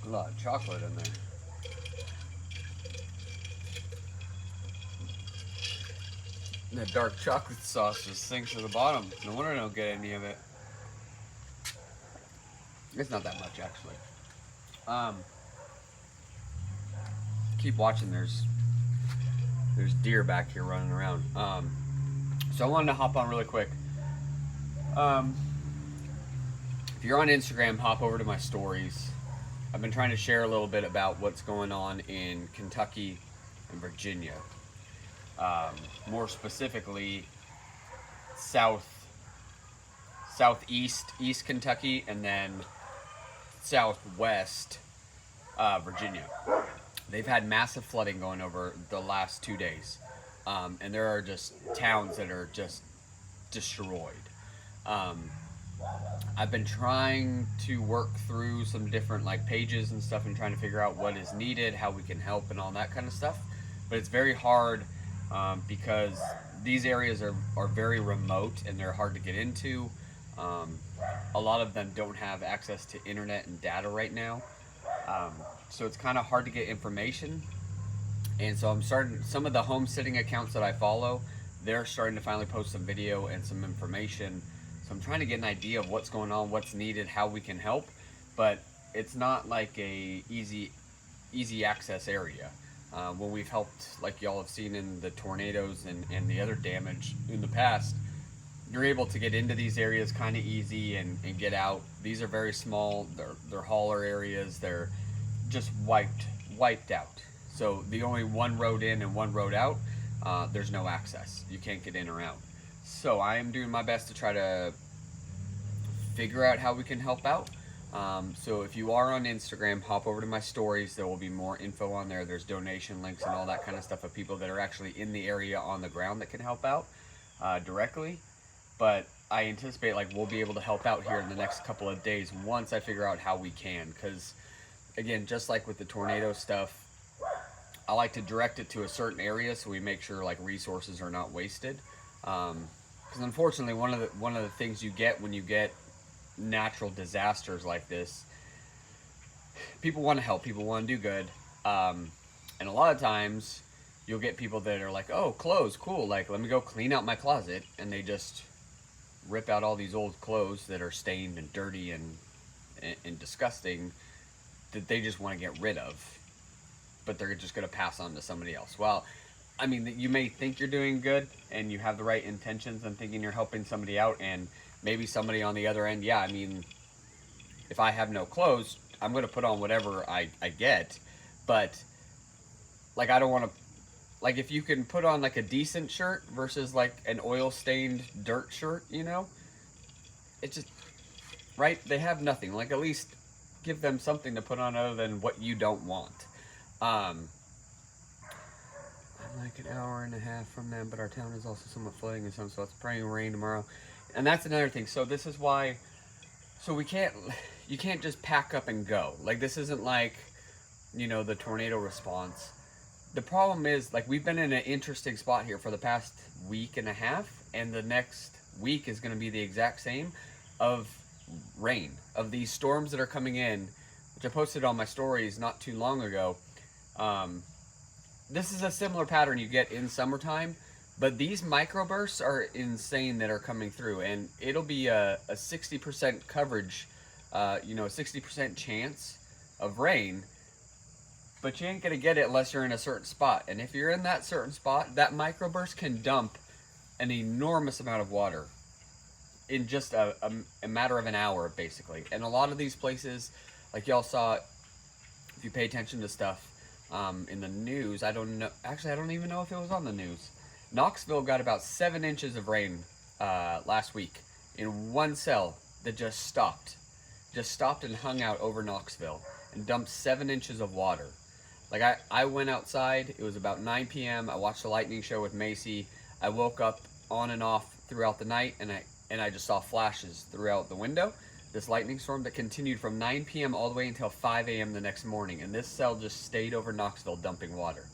A lot of chocolate in there. And that dark chocolate sauce just sinks to the bottom. No wonder I don't get any of it. It's not that much, actually. Keep watching. There's deer back here running around. So I wanted to hop on really quick. If you're on Instagram, hop over to my stories. I've been trying to share a little bit about what's going on in Kentucky and Virginia. More specifically, southeast East Kentucky, and then southwest Virginia. They've had massive flooding going over the last 2 days, and there are just towns that are just destroyed. I've been trying to work through some different like pages and stuff and trying to figure out what is needed, how we can help, and all that kind of stuff. But it's very hard because these areas are very remote and they're hard to get into. A lot of them don't have access to internet and data right now. So it's kind of hard to get information. And so I'm starting, some of the homesteading accounts that I follow, they're starting to finally post some video and some information. So I'm trying to get an idea of what's going on, what's needed, how we can help. But it's not like a easy access area. When we've helped, like y'all have seen in the tornadoes and the other damage in the past, you're able to get into these areas kind of easy and get out. These are very small, they're hauler areas, they're just wiped out. So the only one road in and one road out, there's no access. You can't get in or out. So I am doing my best to try to figure out how we can help out. So if you are on Instagram, hop over to my stories. There will be more info on there. There's donation links and all that kind of stuff of people that are actually in the area on the ground that can help out directly. But I anticipate like we'll be able to help out here in the next couple of days once I figure out how we can. Because again, just like with the tornado stuff, I like to direct it to a certain area so we make sure like resources are not wasted. Because unfortunately, one of the things you get when you get natural disasters like this, people want to help, people want to do good, and a lot of times you'll get people that are like, oh, clothes, cool, like let me go clean out my closet, and they just rip out all these old clothes that are stained and dirty and disgusting that they just want to get rid of, but they're just going to pass on to somebody else. Well, I mean, you may think you're doing good and you have the right intentions and thinking you're helping somebody out, and maybe somebody on the other end, yeah, I mean, if I have no clothes, I'm going to put on whatever I get, but like I don't want to, like if you can put on like a decent shirt versus like an oil stained dirt shirt, you know, it's just, right? They have nothing. Like at least give them something to put on other than what you don't want. I'm like an hour and a half from them, but our town is also somewhat flooding and so it's praying rain tomorrow. And that's another thing. So this is why, so you can't just pack up and go. Like this isn't like, you know, the tornado response. The problem is, like, we've been in an interesting spot here for the past week and a half, and the next week is going to be the exact same of rain, of these storms that are coming in, which I posted on my stories not too long ago. This is a similar pattern you get in summertime, but these microbursts are insane that are coming through, and it'll be a 60% coverage, you know, a 60% chance of rain. But you ain't gonna get it unless you're in a certain spot. And if you're in that certain spot, that microburst can dump an enormous amount of water in just a matter of an hour, basically. And a lot of these places, like y'all saw, if you pay attention to stuff in the news, I don't know. Actually, I don't even know if it was on the news. Knoxville got about 7 inches of rain last week in one cell that just stopped and hung out over Knoxville and dumped 7 inches of water. Like I went outside, it was about 9 p.m. I watched the lightning show with Macy. I woke up on and off throughout the night, and I just saw flashes throughout the window. This lightning storm that continued from 9 p.m. all the way until 5 a.m. the next morning, and this cell just stayed over Knoxville dumping water.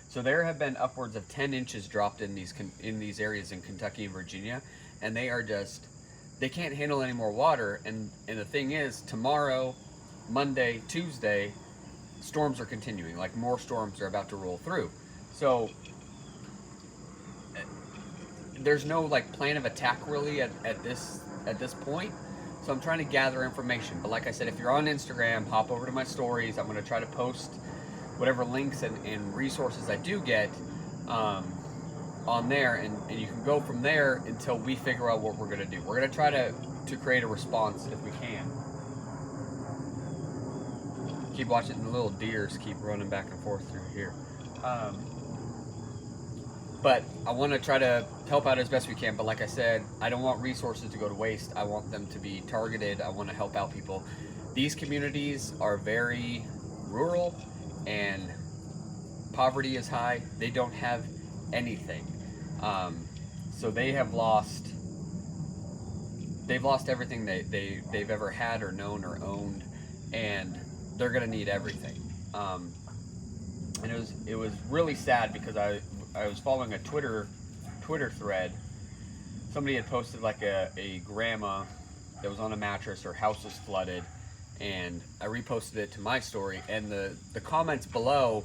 So there have been upwards of 10 inches dropped in these areas in Kentucky and Virginia, and they can't handle any more water. And the thing is, tomorrow, Monday, Tuesday, storms are continuing. Like more storms are about to roll through. So there's no like plan of attack really at this point. So I'm trying to gather information. But like I said, if you're on Instagram, hop over to my stories. I'm going to try to post whatever links and resources I do get on there, and you can go from there until we figure out what we're going to do. We're going to try to create a response if we can. Keep watching the little deers keep running back and forth through here. But I want to try to help out as best we can. But like I said, I don't want resources to go to waste. I want them to be targeted. I want to help out people. These communities are very rural and poverty is high. They don't have anything. So they've lost everything they've ever had or known or owned, and they're going to need everything. And it was really sad because I was following a Twitter thread. Somebody had posted like a grandma that was on a mattress. Her house was flooded, and I reposted it to my story. And the comments below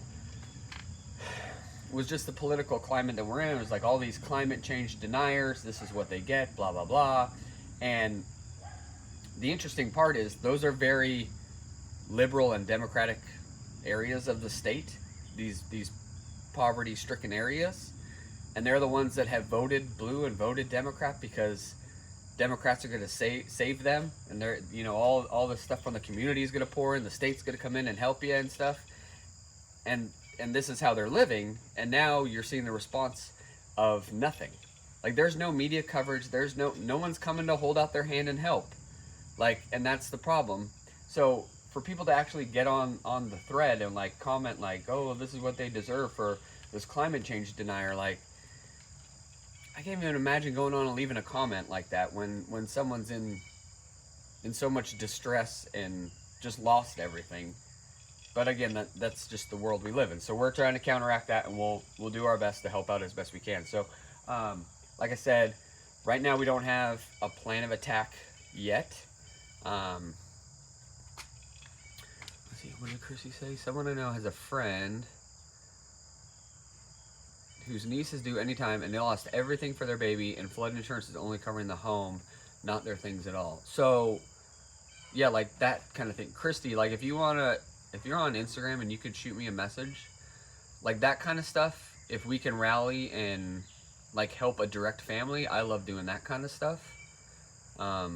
was just the political climate that we're in. It was like all these climate change deniers. This is what they get. Blah blah blah. And the interesting part is those are very liberal and democratic areas of the state. These poverty-stricken areas, and they're the ones that have voted blue and voted Democrat because Democrats are going to save them, and they're all the stuff from the community is going to pour in, the state's going to come in and help you and stuff, and this is how they're living. And now you're seeing the response of nothing. Like there's no media coverage, there's no one's coming to hold out their hand and help, like, and that's the problem. So for people to actually get on the thread and like comment like, oh, this is what they deserve for this climate change denier, like I can't even imagine going on and leaving a comment like that when someone's in so much distress and just lost everything. But again, that's just the world we live in. So we're trying to counteract that, and we'll do our best to help out as best we can. So like I said, right now we don't have a plan of attack yet. What did Chrissy say? Someone I know has a friend whose niece is due anytime, and they lost everything for their baby, and flood insurance is only covering the home, not their things at all. So, yeah, like that kind of thing. Christy, like if you're on Instagram and you could shoot me a message, like that kind of stuff, if we can rally and like help a direct family, I love doing that kind of stuff. But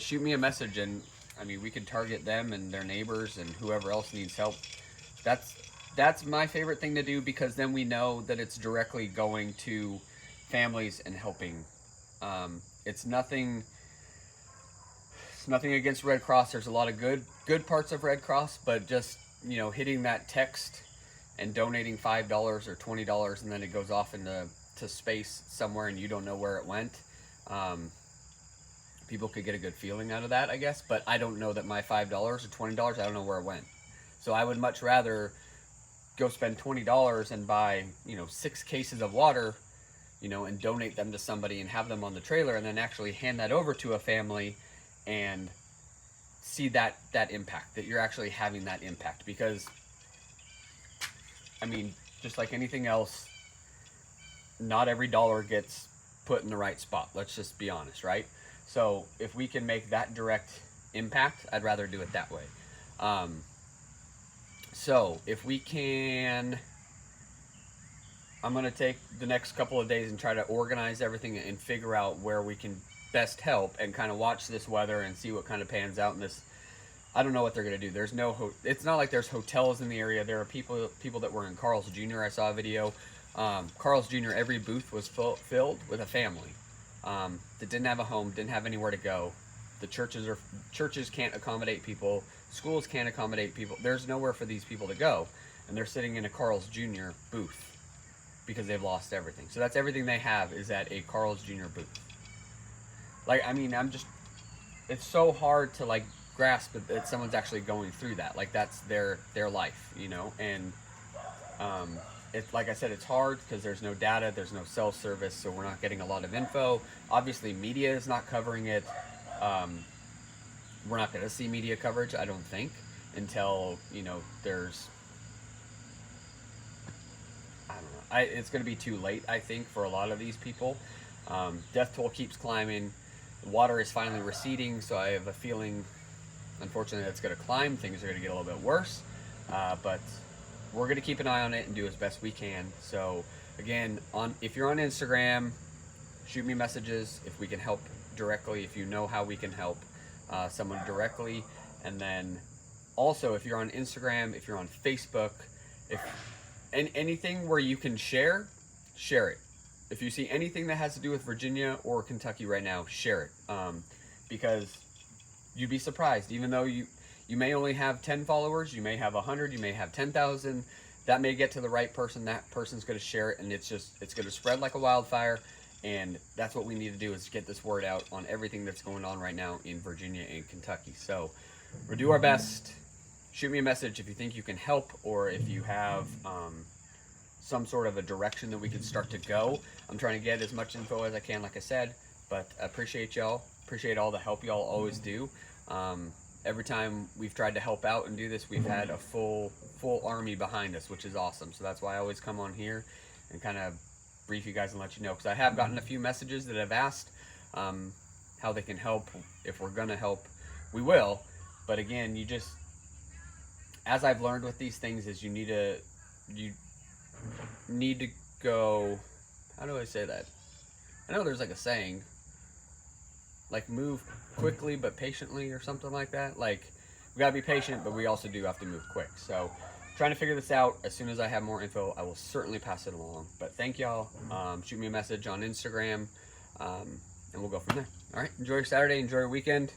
shoot me a message, and I mean, we can target them and their neighbors and whoever else needs help. That's my favorite thing to do, because then we know that it's directly going to families and helping. It's nothing against Red Cross. There's a lot of good parts of Red Cross, but just hitting that text and donating $5 or $20, and then it goes off into space somewhere and you don't know where it went. People could get a good feeling out of that, I guess, but I don't know that my $5 or $20, I don't know where it went. So I would much rather go spend $20 and buy, 6 cases of water, and donate them to somebody and have them on the trailer, and then actually hand that over to a family and see that impact, that you're actually having that impact. Because, I mean, just like anything else, not every dollar gets put in the right spot. Let's just be honest, right? So if we can make that direct impact, I'd rather do it that way. So if we can, I'm going to take the next couple of days and try to organize everything and figure out where we can best help, and kind of watch this weather and see what kind of pans out in this. I don't know what they're going to do. There's it's not like there's hotels in the area. There are people that were in Carl's Jr. I saw a video. Carl's Jr., every booth was filled with a family that didn't have a home, didn't have anywhere to go. The churches can't accommodate people. Schools can't accommodate people. There's nowhere for these people to go, and they're sitting in a Carl's Jr. booth because they've lost everything. So that's everything they have, is at a Carl's Jr. booth. Like, I mean, it's so hard to like grasp that someone's actually going through that. Like, that's their life, and it's like I said, it's hard because there's no data, there's no cell service, so we're not getting a lot of info. Obviously, media is not covering it. We're not going to see media coverage, I don't think. until, you know, there's, I don't know. It's going to be too late, I think, for a lot of these people. Death toll keeps climbing. The water is finally receding, so I have a feeling, unfortunately, it's going to climb. Things are going to get a little bit worse. But we're going to keep an eye on it and do as best we can. So, again, if you're on Instagram, shoot me messages if we can help directly, if you know how we can help someone directly. And then also, if you're on Instagram, if you're on Facebook, if anything where you can share it. If you see anything that has to do with Virginia or Kentucky right now, share it. Because you'd be surprised. Even though you may only have 10 followers, you may have 100, you may have 10,000. That may get to the right person. That person's going to share it, and it's going to spread like a wildfire. And that's what we need to do, is get this word out on everything that's going on right now in Virginia and Kentucky. So we'll do our best. Shoot me a message if you think you can help, or if you have some sort of a direction that we can start to go. I'm trying to get as much info as I can, like I said, but I appreciate y'all. Appreciate all the help y'all always do. Every time we've tried to help out and do this, we've had a full army behind us, which is awesome. So that's why I always come on here and kind of brief you guys and let you know, because I have gotten a few messages that have asked how they can help. If we're gonna help, we will. But again, as I've learned with these things, is you need to go, how do I say that? I know there's like a saying, like move quickly but patiently, or something like that. Like, we gotta be patient, but we also do have to move quick. So trying to figure this out. As soon as I have more info, I will certainly pass it along. But thank y'all. Shoot me a message on Instagram, and we'll go from there. All right, enjoy your Saturday, enjoy your weekend.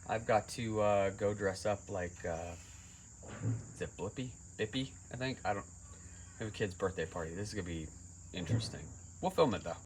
I've got to go dress up like, is it Bippy, I think? I have a kid's birthday party. This is gonna be interesting. We'll film it though.